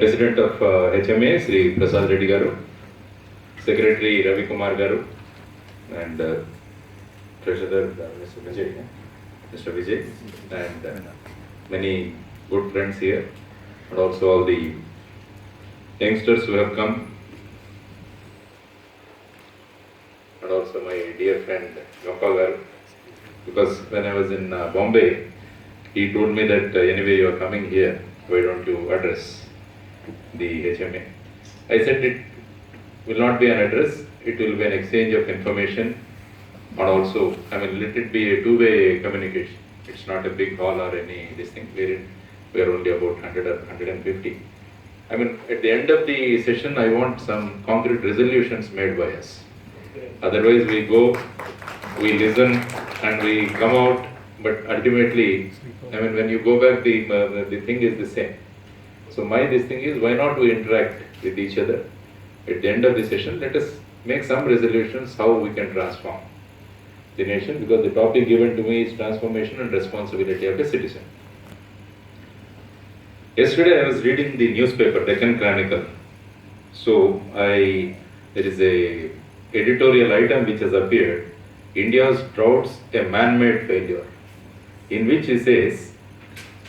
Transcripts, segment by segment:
President of HMA, Sri Prasad Reddy Garu, Secretary Ravi Kumar Garu, and Treasurer Mr. Vijay, and many good friends here, and also all the youngsters who have come, and also my dear friend Gopal Garu, because when I was in Bombay, he told me that anyway you are coming here, why don't you address the HMA? I said it will not be an address, it will be an exchange of information, and also, let it be a two-way communication. It's not a big hall or any this thing. We are only about 100 or 150. At the end of the session, I want some concrete resolutions made by us. Otherwise, we go, we listen, and we come out, but ultimately, when you go back, the thing is the same. So this thing is, why not we interact with each other? At the end of the session, let us make some resolutions how we can transform the nation, because the topic given to me is transformation and responsibility of a citizen. Yesterday I was reading the newspaper, Deccan Chronicle. So there is a editorial item which has appeared, India's droughts a man-made failure, in which he says,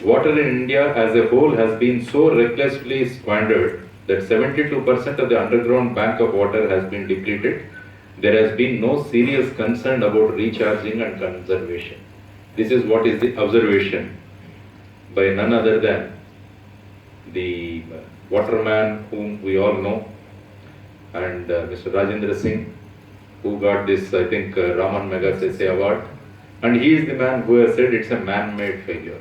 water in India as a whole has been so recklessly squandered that 72% of the underground bank of water has been depleted. There has been no serious concern about recharging and conservation. This is what is the observation by none other than the waterman whom we all know, and Mr. Rajendra Singh, who got this, I think, Raman Magsaysay award, and he is the man who has said it's a man-made failure.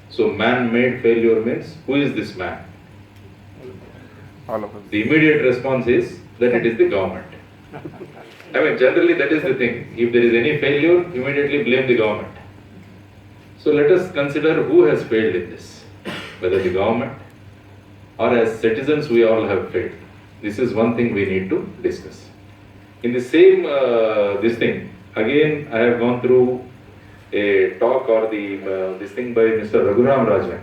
So man-made failure means, who is this man? All of us. The immediate response is that it is the government. Generally that is the thing. If there is any failure, immediately blame the government. So let us consider who has failed in this. Whether the government or as citizens we all have failed. This is one thing we need to discuss. In the same this thing, again I have gone through a talk or this thing by Mr. Raghuram Rajan,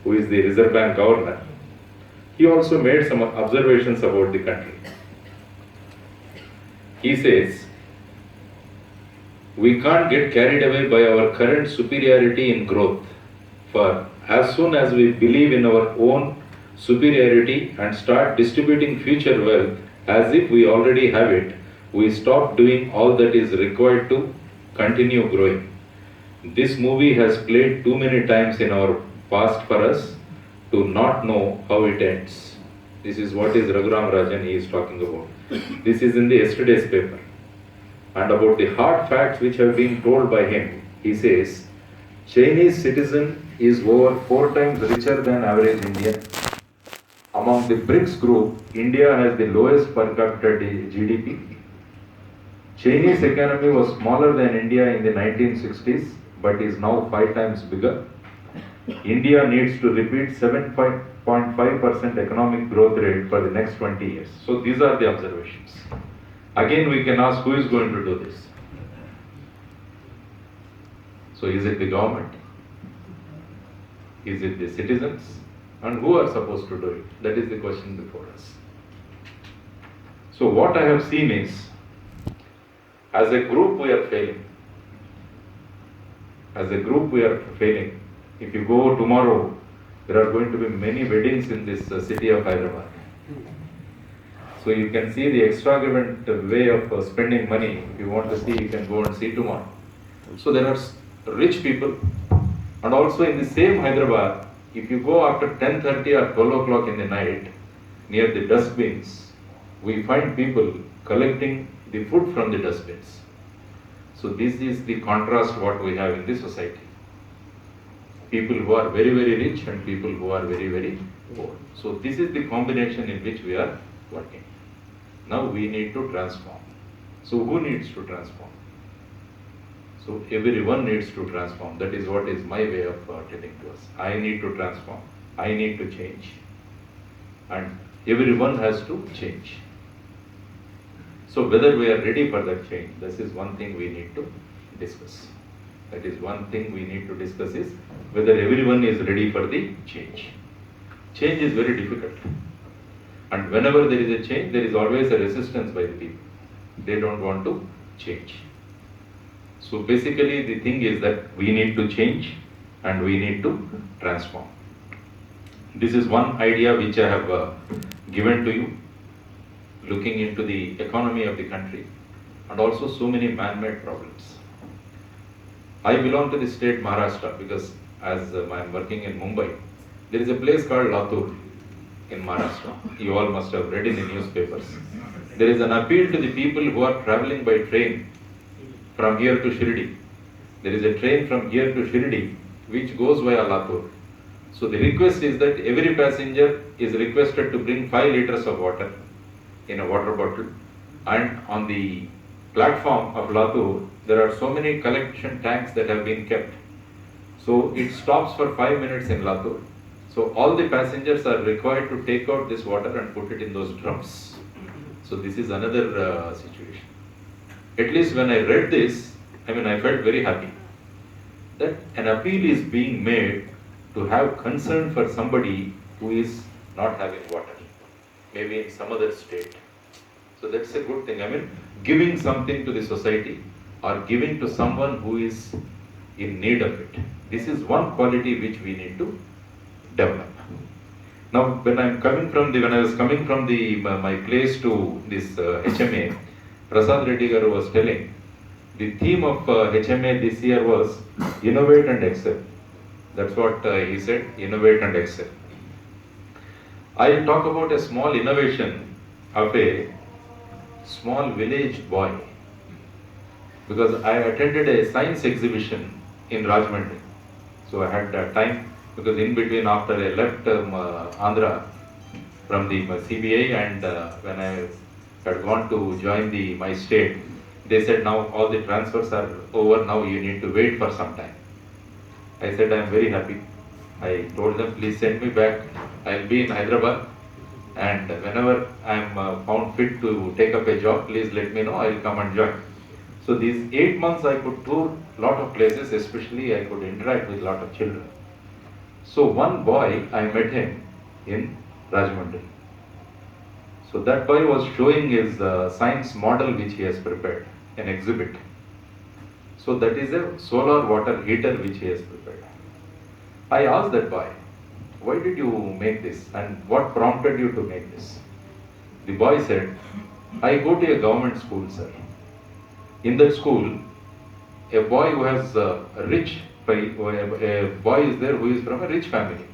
who is the Reserve Bank Governor. He also made some observations about the country. He says, we can't get carried away by our current superiority in growth, for as soon as we believe in our own superiority and start distributing future wealth as if we already have it, we stop doing all that is required to continue growing. This movie has played too many times in our past for us to not know how it ends. This is what is Raghuram Rajan he is talking about. This is in the yesterday's paper. And about the hard facts which have been told by him, he says, Chinese citizen is over 4 times richer than average Indian. Among the BRICS group, India has the lowest per capita GDP. Chinese economy was smaller than India in the 1960s, but is now 5 times bigger. India needs to repeat 7.5% economic growth rate for the next 20 years. So these are the observations. Again we can ask, who is going to do this? So is it the government? Is it the citizens? And who are supposed to do it? That is the question before us. So what I have seen is, as a group we are failing. As a group we are failing. If you go tomorrow, there are going to be many weddings in this city of Hyderabad. So you can see the extravagant way of spending money. If you want to see, you can go and see tomorrow. So there are rich people. And also in the same Hyderabad, if you go after 10:30 or 12 o'clock in the night, near the dustbins, we find people collecting the food from the dustbins. So this is the contrast what we have in this society. People who are very, very rich and people who are very, very poor. So this is the combination in which we are working. Now we need to transform. So who needs to transform? So everyone needs to transform. That is what is my way of telling to us. I need to transform. I need to change. And everyone has to change. So whether we are ready for that change, this is one thing we need to discuss. That is one thing we need to discuss is whether everyone is ready for the change. change is very difficult. And whenever there is a change, there is always a resistance by the people. They don't want to change. So basically the thing is that we need to change and we need to transform. This is one idea which I have given to you, looking into the economy of the country and also so many man-made problems. I belong to the state Maharashtra because as I am working in Mumbai, there is a place called Latur in Maharashtra. You all must have read in the newspapers. There is an appeal to the people who are traveling by train from here to Shirdi. There is a train from here to Shirdi which goes via Latur. So the request is that every passenger is requested to bring 5 liters of water in a water bottle, and on the platform of Latur there are so many collection tanks that have been kept. So it stops for 5 minutes in Latur. So all the passengers are required to take out this water and put it in those drums. So this is another situation. At least when I read this, I felt very happy that an appeal is being made to have concern for somebody who is not having water, maybe in some other state. So that's a good thing. Giving something to the society or giving to someone who is in need of it. This is one quality which we need to develop. Now, when I was coming from my place to this HMA, Prasad Reddy garu was telling the theme of HMA this year was innovate and excel. That's what he said, innovate and excel. I'll talk about a small innovation of a small village boy, because I attended a science exhibition in Rajahmundry. So I had time, because in between after I left Andhra from the CBI and when I had gone to join my state, they said now all the transfers are over, now you need to wait for some time. I said I am very happy. I told them please send me back, I will be in Hyderabad and whenever I am found fit to take up a job, please let me know, I will come and join. So these 8 months I could tour lot of places, especially I could interact with lot of children. So one boy, I met him in Rajahmundry. So that boy was showing his science model which he has prepared, an exhibit. So that is a solar water heater which he has prepared. I asked that boy, why did you make this and what prompted you to make this? The boy said, I go to a government school, sir. In that school, a boy who has a boy is there who is from a rich family.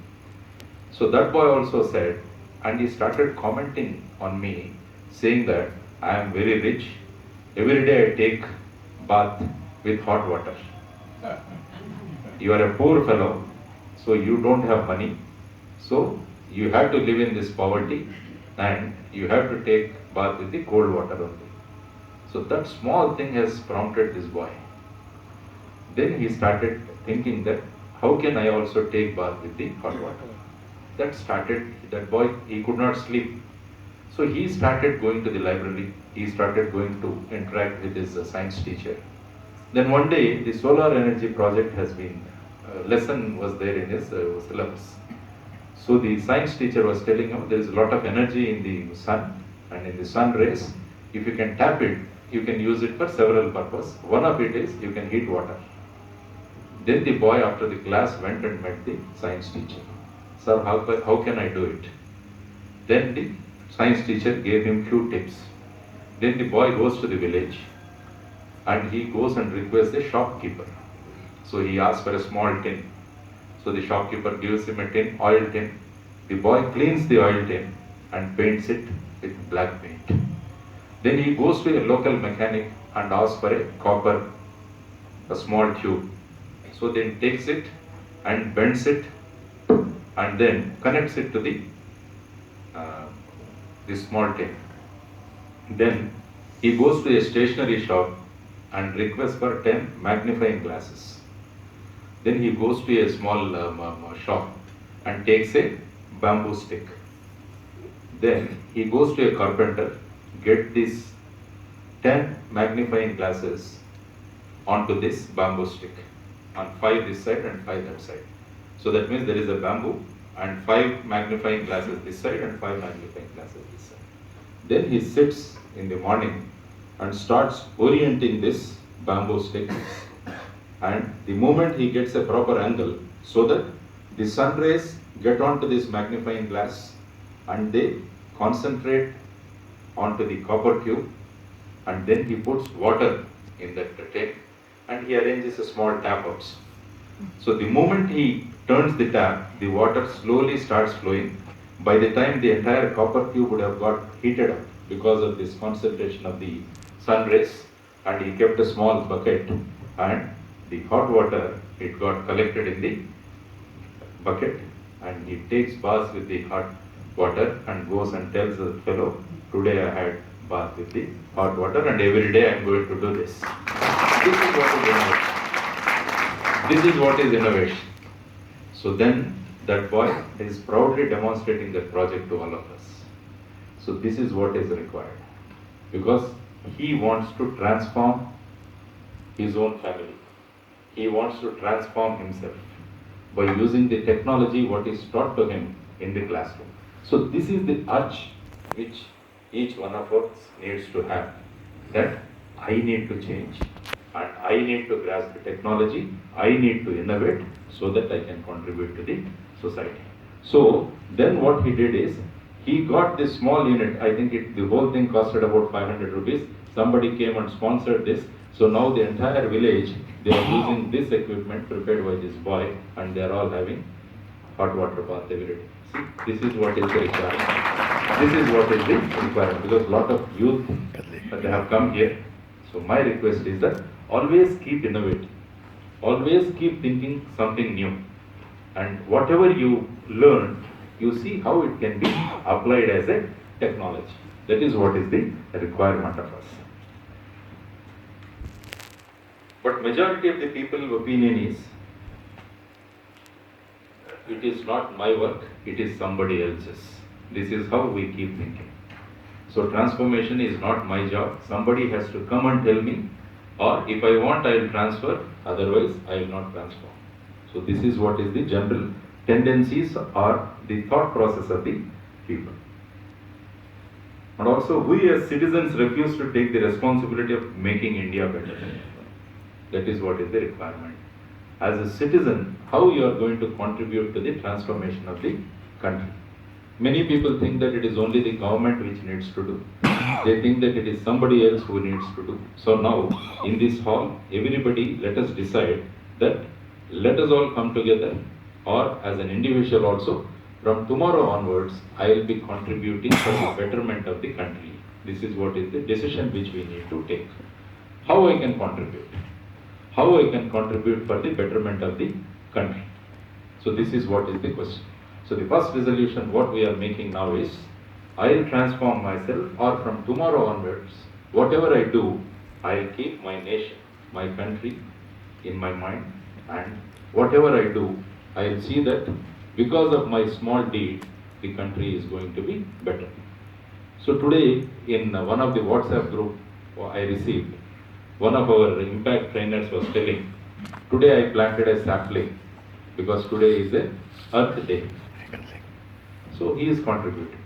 So that boy also said, and he started commenting on me, saying that I am very rich. Every day I take bath with hot water. You are a poor fellow, so you don't have money. So you have to live in this poverty and you have to take bath with the cold water only. So that small thing has prompted this boy. Then he started thinking that how can I also take bath with the hot water? That boy, he could not sleep. So he started going to the library, he started going to interact with his science teacher. Then one day the solar energy project has been, lesson was there in his syllabus. So the science teacher was telling him there is a lot of energy in the sun, and in the sun rays, if you can tap it, you can use it for several purposes. One of it is you can heat water. Then the boy after the class went and met the science teacher. Sir, how can I do it? Then the science teacher gave him few tips. Then the boy goes to the village and he goes and requests the shopkeeper. So he asks for a small tin. So the shopkeeper gives him a tin, oil tin. The boy cleans the oil tin and paints it with black paint. Then he goes to a local mechanic and asks for a copper, a small tube. So then takes it and bends it and then connects it to the small tin. Then he goes to a stationery shop and requests for 10 magnifying glasses. Then he goes to a small shop and takes a bamboo stick. Then he goes to a carpenter, get these 10 magnifying glasses onto this bamboo stick, on 5 this side and 5 that side. So that means there is a bamboo and 5 magnifying glasses this side and 5 magnifying glasses this side. Then he sits in the morning and starts orienting this bamboo stick, and the moment he gets a proper angle so that the sun rays get onto this magnifying glass and they concentrate onto the copper cube, and then he puts water in that tank and he arranges a small tap outs. So the moment he turns the tap, the water slowly starts flowing. By the time the entire copper cube would have got heated up because of this concentration of the sun rays, and he kept a small bucket, and the hot water, it got collected in the bucket, and he takes bath with the hot water and goes and tells the fellow, today I had bath with the hot water and every day I am going to do this. This is what is innovation. This is what is innovation. So then that boy is proudly demonstrating that project to all of us. So this is what is required, because he wants to transform his own family. He wants to transform himself by using the technology what is taught to him in the classroom. So this is the urge which each one of us needs to have, that I need to change and I need to grasp the technology, I need to innovate so that I can contribute to the society. So then what he did is, he got this small unit, I think the whole thing costed about 500 rupees. Somebody came and sponsored this. So now the entire village, they are using this equipment prepared by this boy, and they are all having hot water bath every day. See, this is what is the requirement. This is what is the requirement, because a lot of youth, they have come here. So my request is that always keep innovating. Always keep thinking something new. And whatever you learn, you see how it can be applied as a technology. That is what is the requirement of us. But majority of the people's opinion is, it is not my work, it is somebody else's. This is how we keep thinking. So transformation is not my job. Somebody has to come and tell me, or if I want, I will transfer, otherwise I will not transform. So this is what is the general tendencies or the thought process of the people. And also, we as citizens refuse to take the responsibility of making India better. That is what is the requirement. As a citizen, how you are going to contribute to the transformation of the country. Many people think that it is only the government which needs to do. They think that it is somebody else who needs to do. So now, in this hall, everybody, let us decide that let us all come together, or as an individual also, from tomorrow onwards, I will be contributing for the betterment of the country. This is what is the decision which we need to take. How I can contribute? How I can contribute for the betterment of the country? So this is what is the question. So the first resolution what we are making now is, I will transform myself, or from tomorrow onwards, whatever I do, I will keep my nation, my country in my mind, and whatever I do, I will see that because of my small deed, the country is going to be better. So today, in one of the WhatsApp group I received, one of our impact trainers was telling, today I planted a sapling because today is a Earth Day. So he is contributing.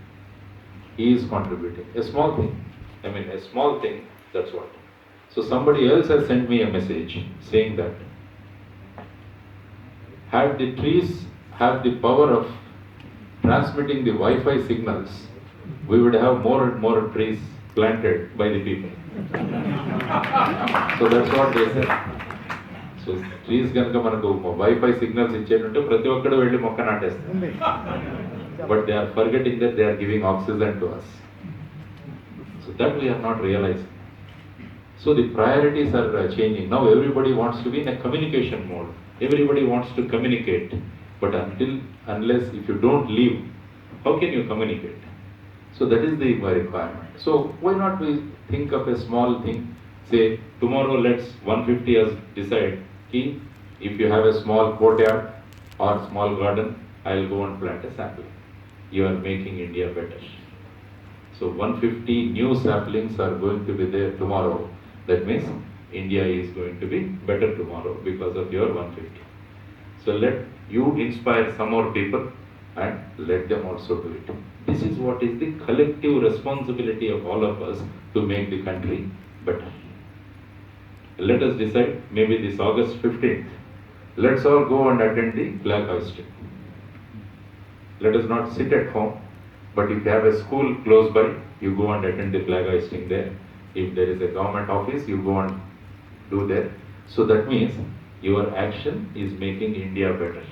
He is contributing. A small thing. I mean, a small thing, that's what. So somebody else has sent me a message saying that, had the trees have the power of transmitting the Wi-Fi signals, we would have more and more trees planted by the people. So that's what they said. So trees ganaka manaku Wi-Fi signals ichchetunte prati okkadu velli mokka naatestaru. But they are forgetting that they are giving oxygen to us. So that we are not realizing. So the priorities are changing. Now everybody wants to be in a communication mode. Everybody wants to communicate. But unless if you don't live, how can you communicate? So that is the requirement. So why not we think of a small thing? Say tomorrow let's 150 us decide, if you have a small courtyard or small garden, I will go and plant a sapling. You are making India better. So 150 new saplings are going to be there tomorrow. That means India is going to be better tomorrow because of your 150. So let you inspire some more people and let them also do it. This is what is the collective responsibility of all of us to make the country better. Let us decide, maybe this August 15th, let's all go and attend the flag hoisting. Let us not sit at home, but if you have a school close by, you go and attend the flag hoisting there. If there is a government office, you go and do there. So that means your action is making India better.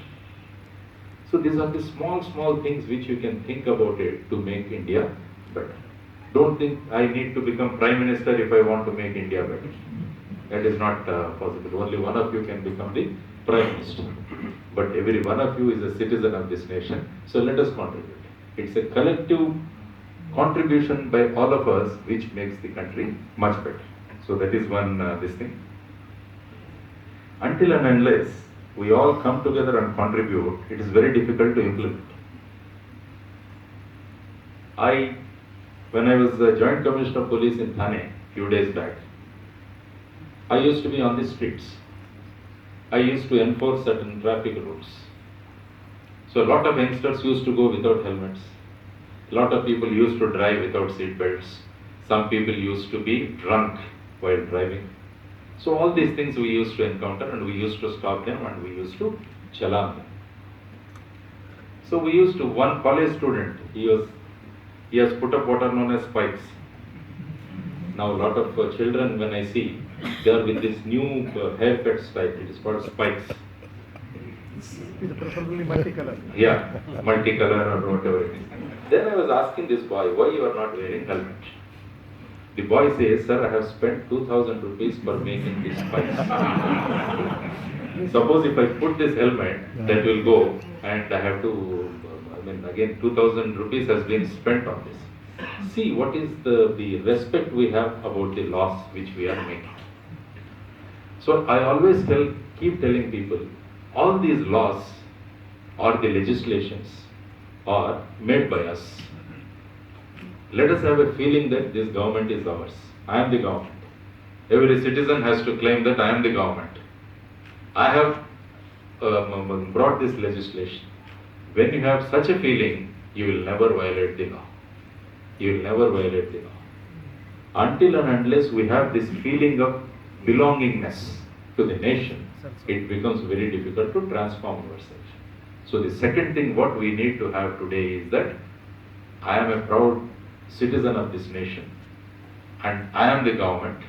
So these are the small things which you can think about it to make India better. Don't think I need to become Prime Minister if I want to make India better. That is not possible. Only one of you can become the Prime Minister. But every one of you is a citizen of this nation. So let us contribute. It's a collective contribution by all of us which makes the country much better. So that is one this thing. Until and unless we all come together and contribute, it is very difficult to implement. When I was the Joint Commissioner of Police in Thane a few days back, I used to be on the streets. I used to enforce certain traffic rules. So a lot of youngsters used to go without helmets. A lot of people used to drive without seat belts. Some people used to be drunk while driving. So all these things we used to encounter, and we used to stop them, and we used to challan them. So we used to, one college student, he has put up what are known as spikes. Now a lot of children, when I see, they are with this new haircut style. It is called spikes. It's preferably multicolor. Yeah, multicolor or whatever it is. Then I was asking this boy, why you are not wearing helmet? The boy says, sir, I have spent 2,000 rupees for making these spikes. Suppose if I put this helmet, that will go, and I have to, again 2,000 rupees has been spent on this. See what is the respect we have about the laws which we are making. So I always keep telling people, all these laws or the legislations are made by us. Let us have a feeling that this government is ours. I am the government. Every citizen has to claim that I am the government. I have brought this legislation. When you have such a feeling, you will never violate the law. You will never violate the law. Until and unless we have this feeling of belongingness to the nation, it becomes very difficult to transform ourselves. So the second thing what we need to have today is that I am a proud citizen of this nation and I am the government.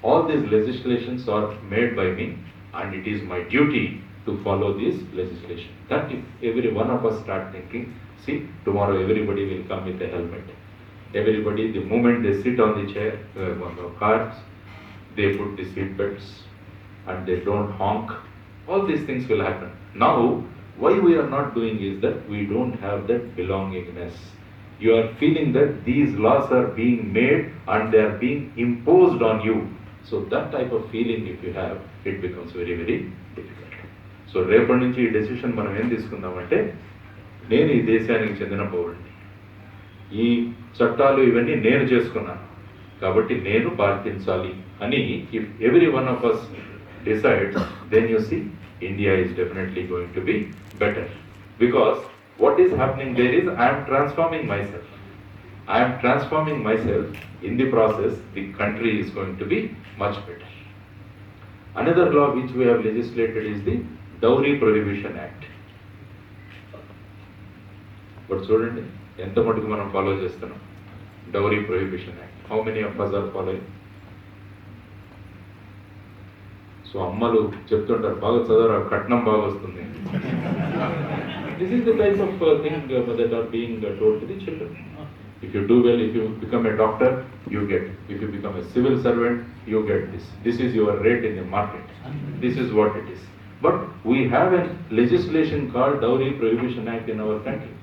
All these legislations are made by me and it is my duty to follow this legislation. That if every one of us start thinking, see, tomorrow everybody will come with a helmet. Everybody, the moment they sit on the chair, on the cars, they put the seat belts and they don't honk. All these things will happen. Now, why we are not doing is that we don't have that belongingness. You are feeling that these laws are being made and they are being imposed on you. So that type of feeling if you have, it becomes very, very difficult. So రేపటి నుంచి ఈ decision మనం ఏం తీసుకుందామంటే, నేను ఈ దేశానికి చెందిన పౌరుడిని, ఈ చట్టాలు ఇవన్నీ నేను చేసుకున్నాను కాబట్టి నేను పాటించాలి అని if every one of us decides, then you see India is definitely going to be better. Because what is happening there is I am transforming myself. I am transforming myself. In the process, the country is going to be much better. Another law which we have legislated is the Dowry Prohibition Act. But చూడండి ఎంత మటుకు మనం follow చేస్తున్నాం Dowry Prohibition Act. How many of us are following? So అమ్మలు చెప్తుంటారు బాగా చదవరా కట్నం బాగా వస్తుంది. This is the type of thing that are being told to the children. If you do well, if you become a doctor, you get. If you become a civil servant, you get this. This is your rate in the market. This is what it is. But we have a legislation called Dowry Prohibition Act in our country.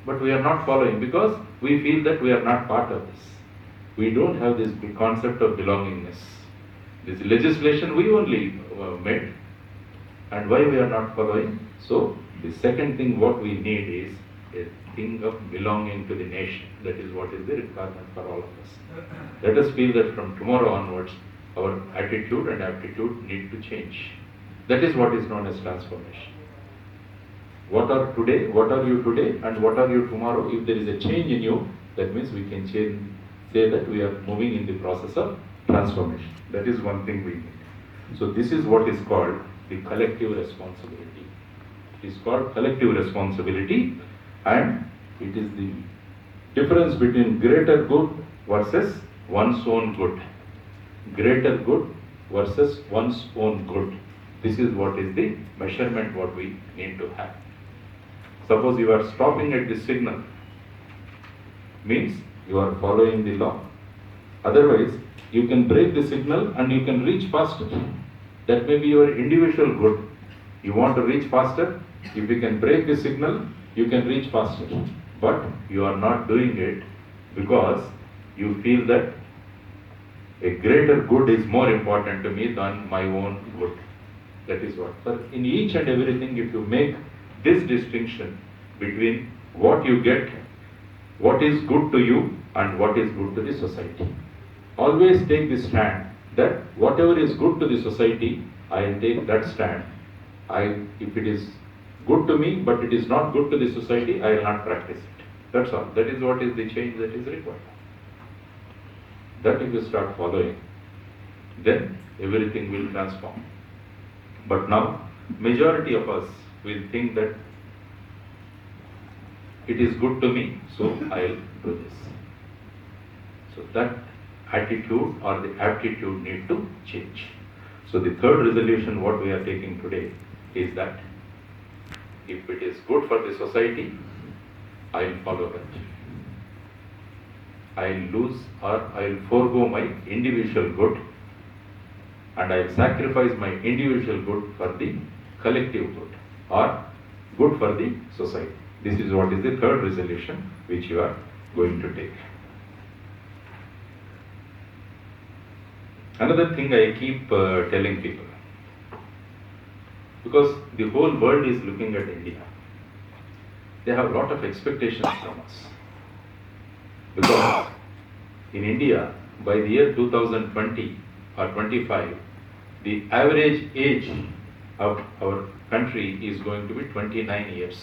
But we are not following because we feel that we are not part of this. We don't have this big concept of belongingness. This legislation we only made. And why we are not following? So the second thing what we need is a thing of belonging to the nation. That is what is the requirement for all of us. Let us feel that from tomorrow onwards, our attitude and aptitude need to change. That is what is known as transformation. what are you today and what are you tomorrow. If there is a change in you, that means we can say that we are moving in the process of transformation. That is one thing we need. So this is what is called the collective responsibility. It is called collective responsibility, and it is the difference between greater good versus one's own good. Greater good versus one's own good. This is what is the measurement what we need to have. Suppose you are stopping at this signal, means you are following the law. Otherwise, you can break the signal and you can reach faster. That may be your individual good. You want to reach faster, if you can break the signal, you can reach faster. But you are not doing it because you feel that a greater good is more important to me than my own good. That is what. But in each and everything, if you make this distinction between what you get, what is good to you and what is good to the society. Always take this stand that whatever is good to the society, I will take that stand. If it is good to me but it is not good to the society, I will not practice it. That's all. That is what is the change that is required. That if you start following, then everything will transform. But now, majority of us will think that it is good to me, so I'll do this. So that attitude or the aptitude need to change. So the third resolution what we are taking today is that if it is good for the society, I'll follow that. I'll lose or I'll forego my individual good and I'll sacrifice my individual good for the collective good or good for the society. This is what is the third resolution which you are going to take. Another thing I keep telling people, because the whole world is looking at India, they have a lot of expectations from us. Because in India, by the year 2020 or 25, the average age of our country is going to be 29 years.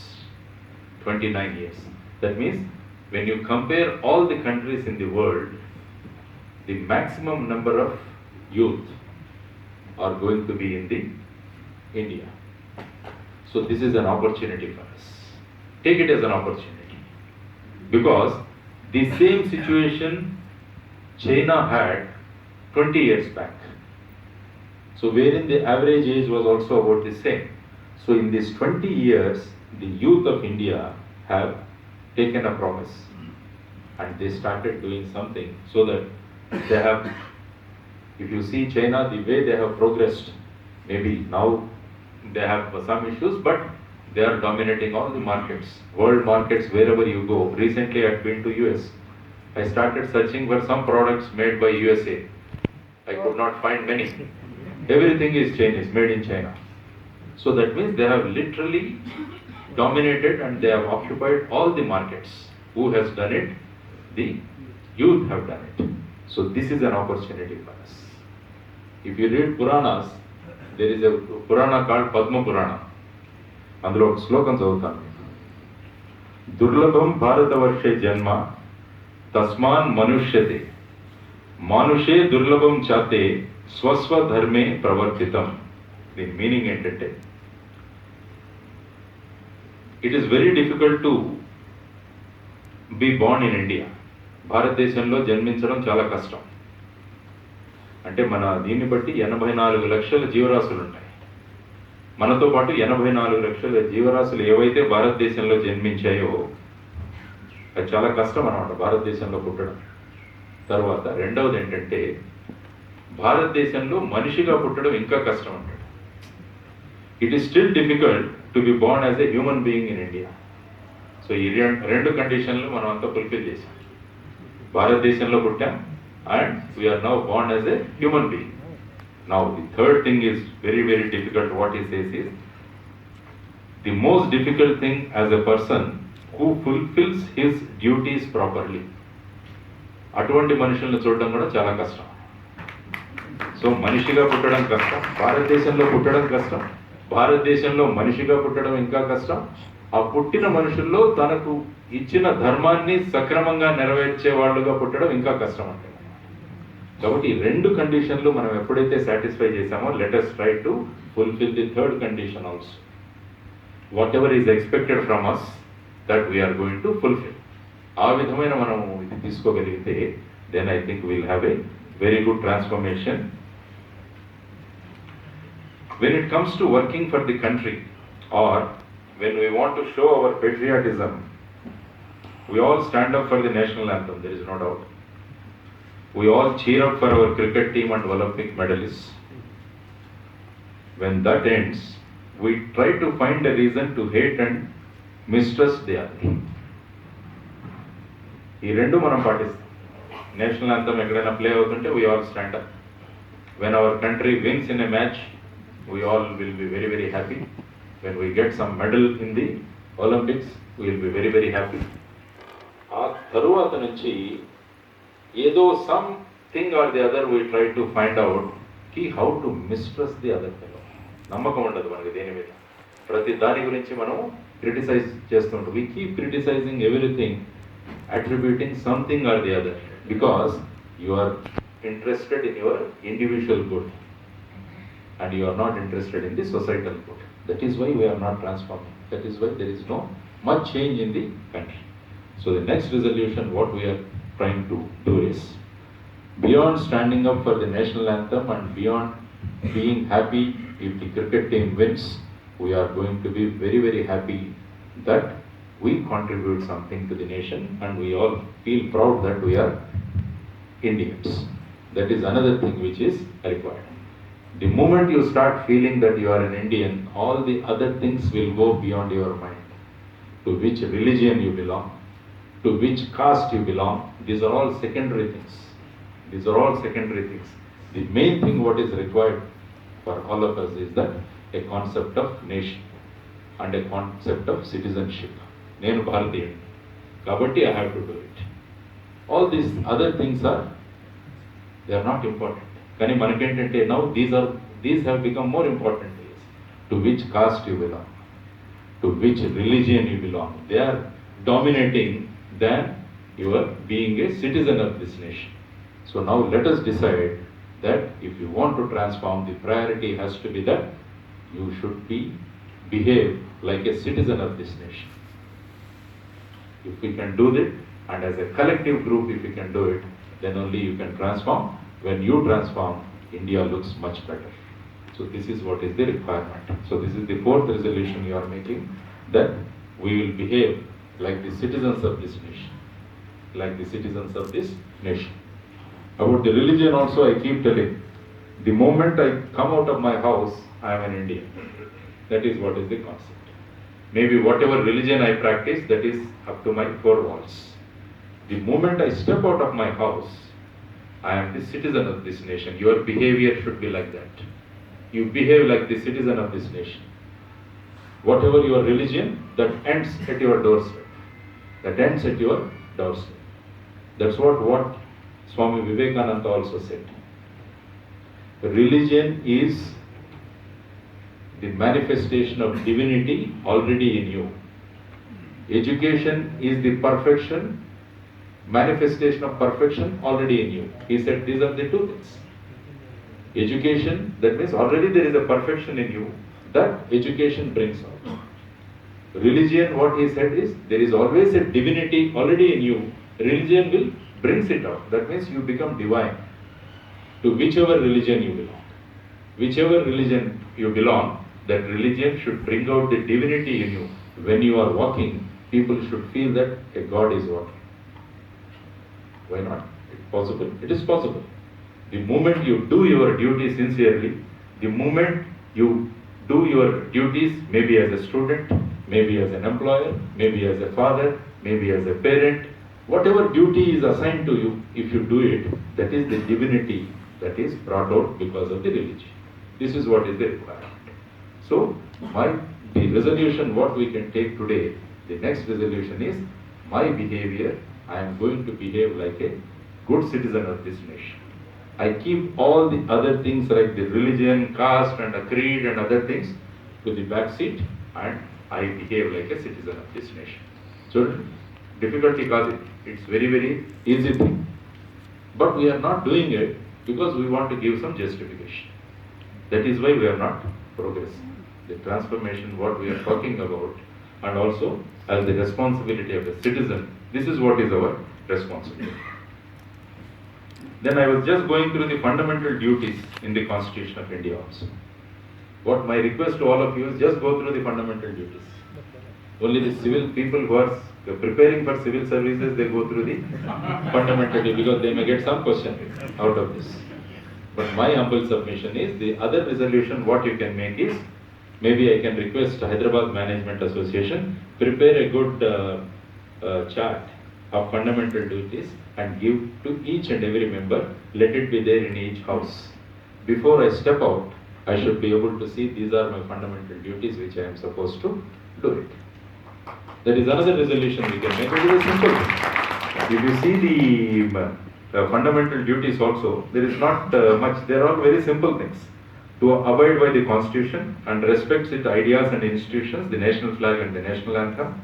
29 years. That means when you compare all the countries in the world, the maximum number of youth are going to be in the India. So this is an opportunity for us. Take it as an opportunity. Because the same situation China had 20 years back. So wherein the average age was also about the same. So in these 20 years, the youth of India have taken a promise and they started doing something so that they have, if you see China, the way they have progressed, maybe now they have some issues, but they are dominating all the markets, world markets, wherever you go. Recently I had been to US. I started searching for some products made by USA. I could not find many. Everything is Chinese, made in China. So that means they have literally dominated and they have occupied all the markets. Who has done it? The youth have done it. So this is an opportunity for us. If you read Puranas, there is a Purana called Padma Purana. అందులో ఒక శ్లోకం చదువుతాను. దుర్లభం భారతవర్షే జన్మ తస్మాన్ మనుష్యతే మానుషే దుర్లభం చాతే స్వస్వధర్మే ప్రవర్తితం. దీని meaning ఏంటంటే, it is very difficult to be born in India. భారతదేశంలో జన్మించడం చాలా కష్టం. అంటే మన దీన్ని బట్టి 84 లక్షల జీవరాశులు ఉంటాయి. మనతో పాటు 84 లక్షల జీవరాశులు ఏవైతే భారతదేశంలో జన్మించాయో అది చాలా కష్టం అన్నమాట భారతదేశంలో పుట్టడం. తర్వాత రెండవది ఏంటంటే, భారతదేశంలో మనిషిగా పుట్టడం ఇంకా కష్టం అంటాడు. It is still difficult to be born as a human being in India. So ఈ రెండు కండిషన్లు మనం అంతా ఫుల్ఫిల్ చేశాం. భారతదేశంలో పుట్టాం and we are now born as a human being. Now the third thing is very, very difficult. What he says is, the most difficult thing as a person who fulfills his duties properly. అటువంటి మనుషులను చూడడం కూడా చాలా కష్టం. So మనిషిగా పుట్టడం కష్టం, భారతదేశంలో పుట్టడం కష్టం, భారతదేశంలో మనిషిగా పుట్టడం ఇంకా కష్టం, ఆ పుట్టిన మనుషుల్లో తనకు ఇచ్చిన ధర్మాన్ని సక్రమంగా నెరవేర్చే వాళ్ళుగా పుట్టడం ఇంకా కష్టం అంటే. కాబట్టి ఈ రెండు కండిషన్లు మనం ఎప్పుడైతే సాటిస్ఫై చేశామో let us try to fulfill the third condition also. Whatever is expected from us, that we are going to fulfill. ఆ విధమైన మనం ఇది తీసుకోగలిగితే then I think we'll have a very good transformation. When it comes to working for the country or when we want to show our patriotism, we all stand up for the national anthem, there is no doubt. We all cheer up for our cricket team and Olympic medalists. When that ends, we try to find a reason to hate and mistrust the other. ఈ రెండు మనం పాటిస్తాం. National anthem ఎక్కడైనా play అవుతుంటే we all stand up. When our country wins in a match, we all will be very, very happy. When we get some medal in the Olympics, we will be very, very happy. ఆ తరువాత నుంచి ఏదో something or the other we try to find out how to mistrust the other fellow. నమ్మకం ఉండదు మనకి దేని మీద. ప్రతి దాని గురించి మనం క్రిటిసైజ్ చేస్తుంటాం. We keep criticizing everything, attributing something or the other because you are interested in your individual good and you are not interested in the societal good. That is why we are not transforming. That is why there is no much change in the country. So the next resolution what we are trying to do is, beyond standing up for the national anthem and beyond being happy if the cricket team wins, we are going to be very, very happy that we contribute something to the nation and we all feel proud that we are Indians. That is another thing which is required. The moment you start feeling that you are an Indian, all the other things will go beyond your mind. To which religion you belong, to which caste you belong, these are all secondary things. These are all secondary things. The main thing what is required for all of us is that a concept of nation and a concept of citizenship. నేను భారతీయుడు కాబట్టి I have to do it. All these other things they are not important. కానీ మనకేంటంటే now these have become more important things. To which caste you belong, to which religion you belong, they are dominating than your being a citizen of this nation. So now let us decide that if you want to transform, the priority has to be that you should behave like a citizen of this nation. If we can do that, and as a collective group if we can do it, then only you can transform. When you transform, India looks much better. So this is what is the requirement. So this is the fourth resolution you are making, that we will behave like the citizens of this nation. Like the citizens of this nation. About the religion also I keep telling, the moment I come out of my house, I am an Indian. That is what is the concept. Maybe whatever religion I practice, that is up to my four walls. The moment I step out of my house, I am the citizen of this nation. Your behavior should be like that. You behave like the citizen of this nation. Whatever your religion, that ends at your doorstep. That ends at your doorstep. That's what Swami Vivekananda also said. Religion is the manifestation of divinity already in you. Education is the manifestation of perfection already in you. He said these are the two things. Education, that means already there is a perfection in you, that education brings out. Religion, what he said is, there is always a divinity already in you. Religion will brings it out. That means you become divine. To whichever religion you belong. Whichever religion you belong, that religion should bring out the divinity in you. When you are walking, people should feel that a God is walking. Why not? It's possible. It is possible. The moment you do your duty sincerely, the moment you do your duties, maybe as a student, maybe as an employer, maybe as a father, maybe as a parent, whatever duty is assigned to you, if you do it, that is the divinity that is brought out because of the religion. This is what is the requirement. So, the resolution what we can take today, the next resolution is, my behavior, I am going to behave like a good citizen of this nation. I keep all the other things like the religion, caste and a creed and other things to the back seat, and I behave like a citizen of this nation. Children, difficulty cause it. It's very, very easy thing. But we are not doing it because we want to give some justification. That is why we are not progressing. The transformation, what we are talking about, and also as the responsibility of a citizen, this is what is our responsibility. Then I was just going through the fundamental duties in the Constitution of India also. What my request to all of you is just go through the fundamental duties. Only the civil people who are preparing for civil services, they go through the fundamental duties because they may get some question out of this. But my humble submission is the other resolution what you can make is, maybe I can request Hyderabad Management Association, prepare a good chart of fundamental duties and give to each and every member, let it be there in each house. Before I step out, I should be able to see these are my fundamental duties which I am supposed to do it. That is another resolution we can make. It is a simple thing. If you see the fundamental duties also, there is not much, they are all very simple things. To abide by the Constitution and respect its ideas and institutions, the national flag and the national anthem.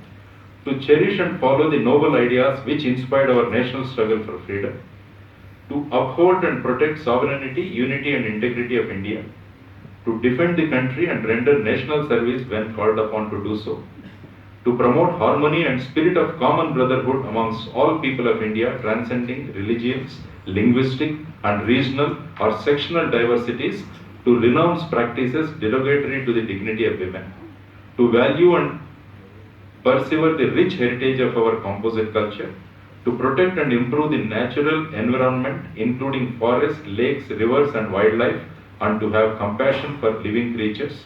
To cherish and follow the noble ideas which inspired our national struggle for freedom. To uphold and protect sovereignty, unity and integrity of India. To defend the country and render national service when called upon to do so. To promote harmony and spirit of common brotherhood amongst all people of India, transcending religious, linguistic and regional or sectional diversities, to renounce practices derogatory to the dignity of women, to value and persevere the rich heritage of our composite culture, to protect and improve the natural environment, including forests, lakes, rivers and wildlife, and to have compassion for living creatures,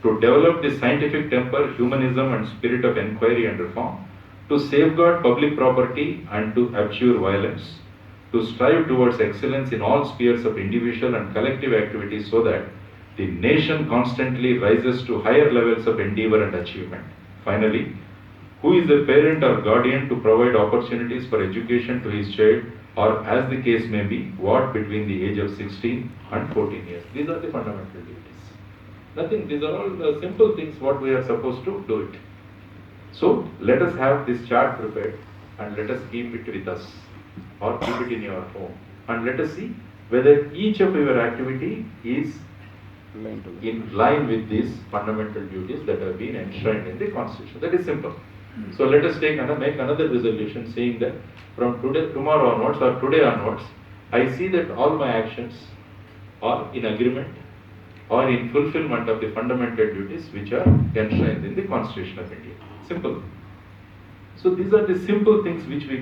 to develop the scientific temper, humanism and spirit of inquiry and reform, to safeguard public property and to abjure violence, to strive towards excellence in all spheres of individual and collective activities so that the nation constantly rises to higher levels of endeavor and achievement. Finally, who is a parent or guardian to provide opportunities for education to his child, or as the case may be, what between the age of 16 and 14 years. These are the fundamental duties. Nothing, these are all the simple things what we are supposed to do it. So let us have this chart prepared and let us keep it with us or keep it in your home and let us see whether each of your activity is in line with these fundamental duties that have been enshrined in the Constitution. That is simple. So let us make another resolution saying that from today, tomorrow onwards or today onwards, I see that all my actions are in agreement or in fulfillment of the fundamental duties which are enshrined in the Constitution of India. Simple. So these are the simple things which we